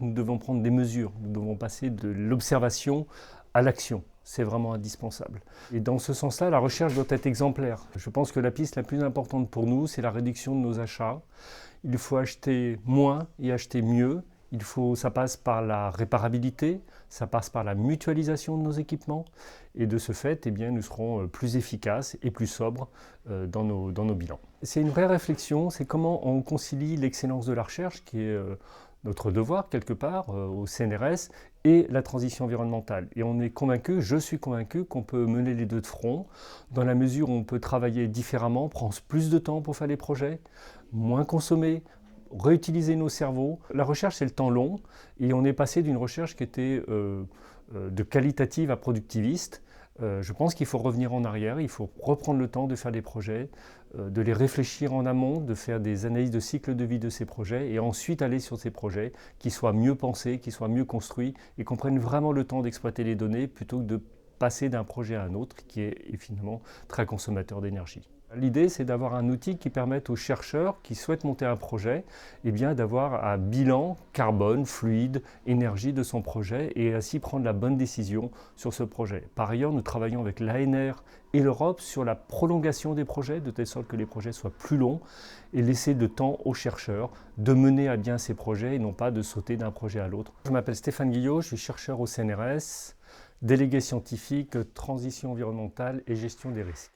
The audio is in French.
nous devons prendre des mesures, nous devons passer de l'observation à l'action. C'est vraiment indispensable. Et dans ce sens-là, la recherche doit être exemplaire. Je pense que la piste la plus importante pour nous, c'est la réduction de nos achats. Il faut acheter moins et acheter mieux. Ça passe par la réparabilité, ça passe par la mutualisation de nos équipements. Et de ce fait, nous serons plus efficaces et plus sobres dans nos bilans. C'est une vraie réflexion, c'est comment on concilie l'excellence de la recherche, qui est notre devoir quelque part au CNRS, et la transition environnementale. Et on est convaincu, je suis convaincu, qu'on peut mener les deux de front, dans la mesure où on peut travailler différemment, prendre plus de temps pour faire les projets, moins consommer, réutiliser nos cerveaux. La recherche, c'est le temps long, et on est passé d'une recherche qui était de qualitative à productiviste. Je pense qu'il faut revenir en arrière, il faut reprendre le temps de faire des projets, de les réfléchir en amont, de faire des analyses de cycle de vie de ces projets et ensuite aller sur ces projets qui soient mieux pensés, qui soient mieux construits et qu'on prenne vraiment le temps d'exploiter les données plutôt que de passer d'un projet à un autre qui est finalement très consommateur d'énergie. L'idée, c'est d'avoir un outil qui permette aux chercheurs qui souhaitent monter un projet d'avoir un bilan carbone, fluide, énergie de son projet et ainsi prendre la bonne décision sur ce projet. Par ailleurs, nous travaillons avec l'ANR et l'Europe sur la prolongation des projets, de telle sorte que les projets soient plus longs et laisser de temps aux chercheurs de mener à bien ces projets et non pas de sauter d'un projet à l'autre. Je m'appelle Stéphane Guillot, je suis chercheur au CNRS, délégué scientifique, transition environnementale et gestion des risques.